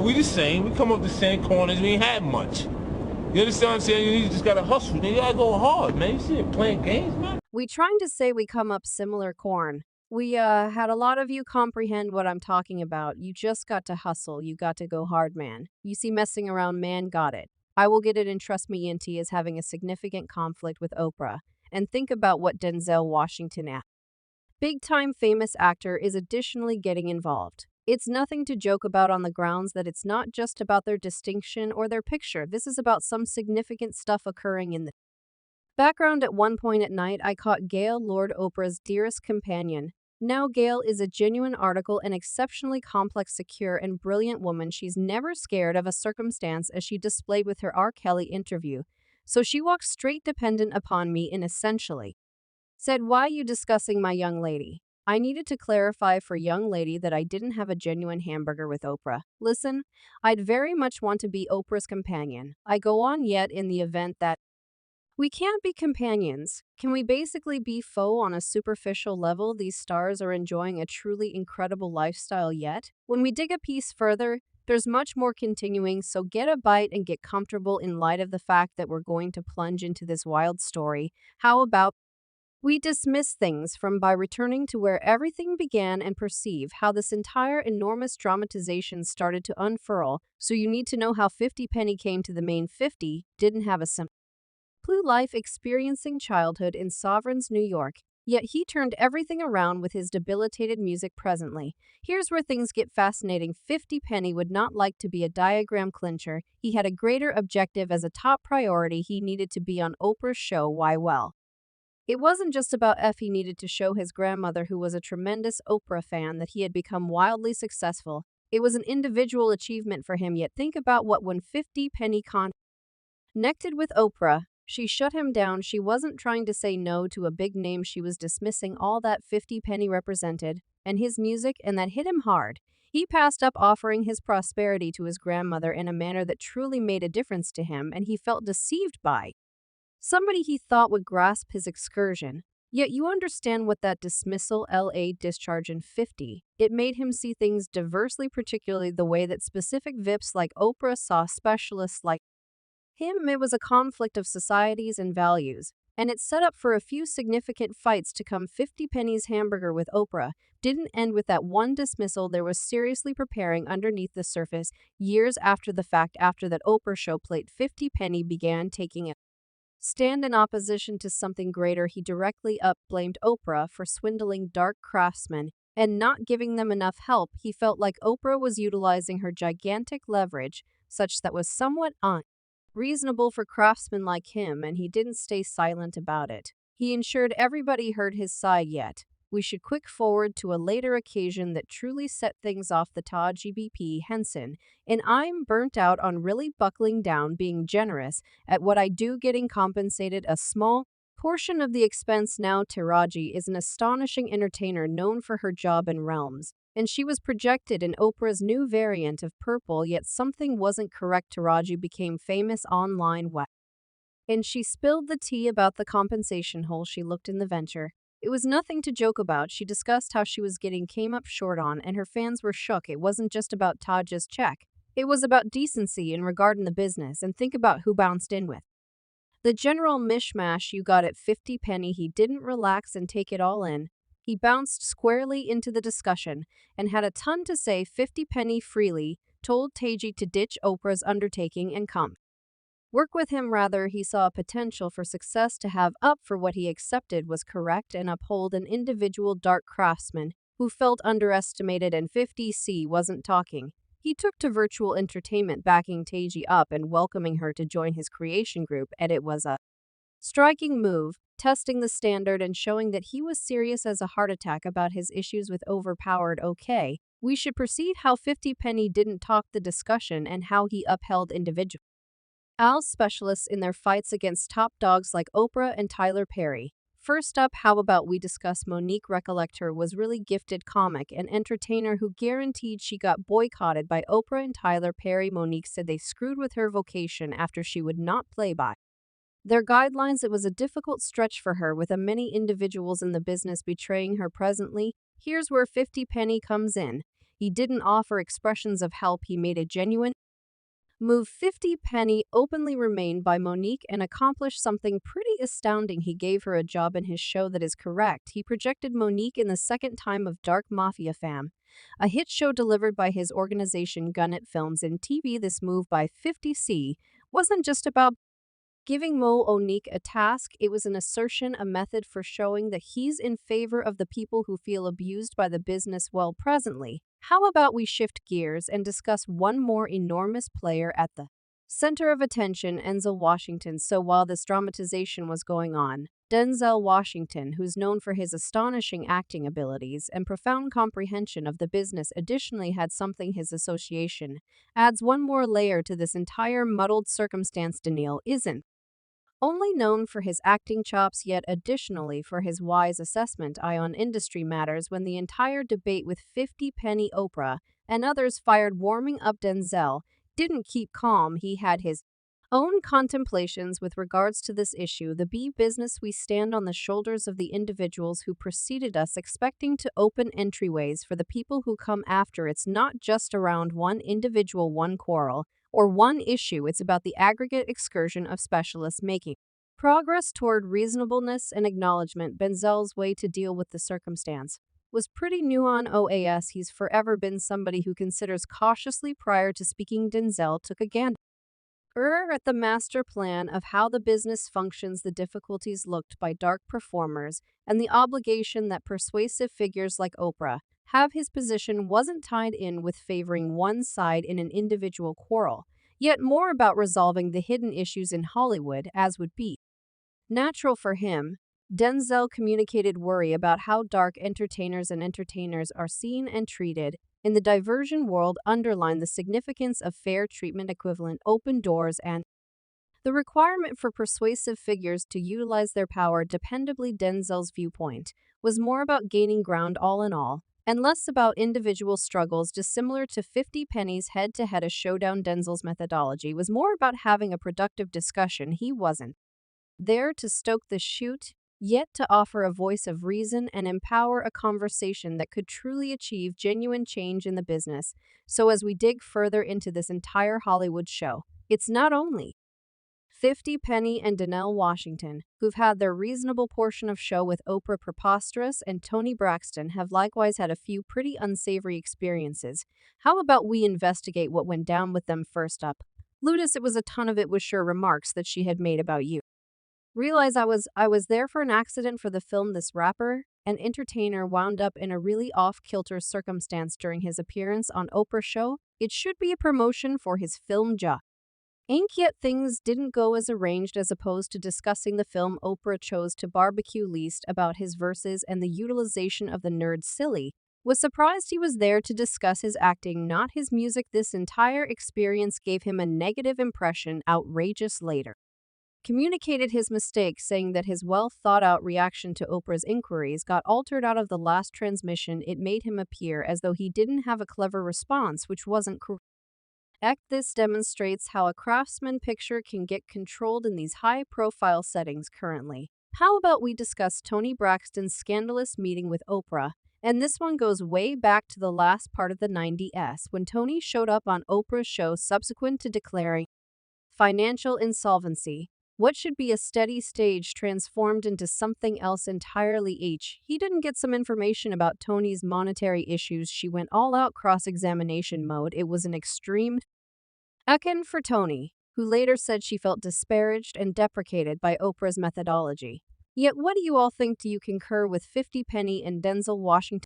We the same. We come up the same corners. We ain't had much. You understand what I'm saying? You just gotta hustle. You gotta go hard, man. You see it playing games, man. We trying to say we come up similar corn. We had a lot of you comprehend what I'm talking about. You just got to hustle. You got to go hard, man. You see messing around, man, got it. I will get it and trust me, ENT is having a significant conflict with Oprah. And think about what Denzel Washington at. Big time famous actor is additionally getting involved. It's nothing to joke about on the grounds that it's not just about their distinction or their picture. This is about some significant stuff occurring in the background. At one point at night, I caught Gail, Lord Oprah's dearest companion. Now, Gail is a genuine article, an exceptionally complex, secure, and brilliant woman. She's never scared of a circumstance, as she displayed with her R. Kelly interview. So she walks straight dependent upon me and essentially said, "Why you discussing my young lady?" I needed to clarify for young lady that I didn't have a genuine hamburger with Oprah. Listen, I'd very much want to be Oprah's companion. I go on yet in the event that we can't be companions. Can we basically be foe on a superficial level? These stars are enjoying a truly incredible lifestyle yet. When we dig a piece further, there's much more continuing, so get a bite and get comfortable in light of the fact that we're going to plunge into this wild story. How about we dismiss things from by returning to where everything began and perceive how this entire enormous dramatization started to unfurl, so you need to know how 50 Penny came to the main 50, didn't have a simple life experiencing childhood in Sovereign's New York, yet he turned everything around with his debilitated music presently. Here's where things get fascinating. 50 Penny would not like to be a diagram clincher. He had a greater objective as a top priority. He needed to be on Oprah's show. Why? Well, it wasn't just about F. He needed to show his grandmother, who was a tremendous Oprah fan, that he had become wildly successful. It was an individual achievement for him, yet think about what when 50 Penny connected with Oprah, she shut him down. She wasn't trying to say no to a big name. She was dismissing all that 50 Penny represented, and his music, and that hit him hard. He passed up offering his prosperity to his grandmother in a manner that truly made a difference to him, and he felt deceived by somebody he thought would grasp his excursion. Yet you understand what that dismissal, LA discharge in 50, it made him see things diversely, particularly the way that specific VIPs like Oprah saw specialists like him. It was a conflict of societies and values, and it set up for a few significant fights to come. 50 Penny's hamburger with Oprah didn't end with that one dismissal. There was seriously preparing underneath the surface. Years after the fact, after that Oprah show plate, 50 Penny began taking a stand in opposition to something greater. He directly blamed Oprah for swindling dark craftsmen and not giving them enough help. He felt like Oprah was utilizing her gigantic leverage, such that was somewhat unreasonable for craftsmen like him, and he didn't stay silent about it. He ensured everybody heard his side. Yet we should quick forward to a later occasion that truly set things off. The Taraji P, Henson, and I'm burnt out on really buckling down, being generous at what I do, getting compensated a small portion of the expense. Now Taraji is an astonishing entertainer known for her job in realms, and she was projected in Oprah's new variant of Purple, yet something wasn't correct. Taraji became famous online and she spilled the tea about the compensation hole she looked in the venture. It was nothing to joke about. She discussed how she was getting came up short on, and her fans were shook. It wasn't just about Taj's check. It was about decency in regarding the business, and think about who bounced in with the general mishmash you got at 50 Penny. He didn't relax and take it all in. He bounced squarely into the discussion and had a ton to say. 50 Penny freely told Taji to ditch Oprah's undertaking and come work with him. Rather, he saw a potential for success. To have up for what he accepted was correct and uphold an individual dark craftsman who felt underestimated, and 50C wasn't talking. He took to virtual entertainment, backing Taji up and welcoming her to join his creation group, and it was a striking move, testing the standard and showing that he was serious as a heart attack about his issues with overpowered. Okay, we should proceed how 50 Penny didn't talk the discussion and how he upheld individual Al's specialists in their fights against top dogs like Oprah and Tyler Perry. First up, how about we discuss Monique? Recollector was really gifted comic and entertainer who guaranteed she got boycotted by Oprah and Tyler Perry. Monique said they screwed with her vocation after she would not play by their guidelines. It was a difficult stretch for her, with many individuals in the business betraying her presently. Here's where 50 Penny comes in. He didn't offer expressions of help, he made a genuine move. 50 Penny openly remained by Monique and accomplished something pretty astounding. He gave her a job in his show. That is correct. He projected Monique in the second time of Dark Mafia Fam, a hit show delivered by his organization Gunnet Films and TV. This move by 50C wasn't just about giving Monique a task, it was an assertion, a method for showing that he's in favor of the people who feel abused by the business. Well, presently, how about we shift gears and discuss one more enormous player at the center of attention, Denzel Washington. So while this dramatization was going on, Denzel Washington, who's known for his astonishing acting abilities and profound comprehension of the business, additionally had something. His association adds one more layer to this entire muddled circumstance. Daniel isn't only known for his acting chops, yet additionally for his wise assessment eye on industry matters. When the entire debate with 50 Penny, Oprah, and others fired warming up, Denzel didn't keep calm. He had his own contemplations with regards to this issue. The business, we stand on the shoulders of the individuals who preceded us, expecting to open entryways for the people who come after. It's not just around one individual, one quarrel, or one issue. It's about the aggregate excursion of specialists making progress toward reasonableness and acknowledgement. Denzel's way to deal with the circumstance was pretty nuanced. OAS, he's forever been somebody who considers cautiously prior to speaking. Denzel took a gander at the master plan of how the business functions, the difficulties looked by dark performers, and the obligation that persuasive figures like Oprah have. His position wasn't tied in with favoring one side in an individual quarrel, yet more about resolving the hidden issues in Hollywood, as would be natural for him. Denzel communicated worry about how dark entertainers are seen and treated in the diversion world, underlined the significance of fair treatment, equivalent open doors, and the requirement for persuasive figures to utilize their power dependably. Denzel's viewpoint was more about gaining ground all in all, and less about individual struggles. Dissimilar to 50 Penny's head-to-head a showdown, Denzel's methodology was more about having a productive discussion. He wasn't there to stoke the shoot, yet to offer a voice of reason and empower a conversation that could truly achieve genuine change in the business. So as we dig further into this entire Hollywood show, it's not only 50 Penny and Denzel Washington, who've had their reasonable portion of show with Oprah. Preposterous and Toni Braxton have likewise had a few pretty unsavory experiences. How about we investigate what went down with them? First up, Ludus. It was a ton of it was sure remarks that she had made about you. Realize I was there for an accident for the film. This rapper and entertainer wound up in a really off-kilter circumstance during his appearance on Oprah's show. It should be a promotion for his film Ja. Inc. Yet things didn't go as arranged. As opposed to discussing the film, Oprah chose to barbecue least about his verses and the utilization of the nerd silly. Was surprised he was there to discuss his acting, not his music. This entire experience gave him a negative impression. Outrageous later communicated his mistake, saying that his well-thought-out reaction to Oprah's inquiries got altered out of the last transmission. It made him appear as though he didn't have a clever response, which wasn't correct. This demonstrates how a craftsman picture can get controlled in these high-profile settings currently. How about we discuss Toni Braxton's scandalous meeting with Oprah? And this one goes way back to the last part of the 90s, when Toni showed up on Oprah's show subsequent to declaring financial insolvency. What should be a steady stage transformed into something else entirely. He didn't get some information about Toni's monetary issues. She went all out cross-examination mode. It was an extreme akin for Toni, who later said she felt disparaged and deprecated by Oprah's methodology. Yet what do you all think? Do you concur with 50 Penny and Denzel Washington?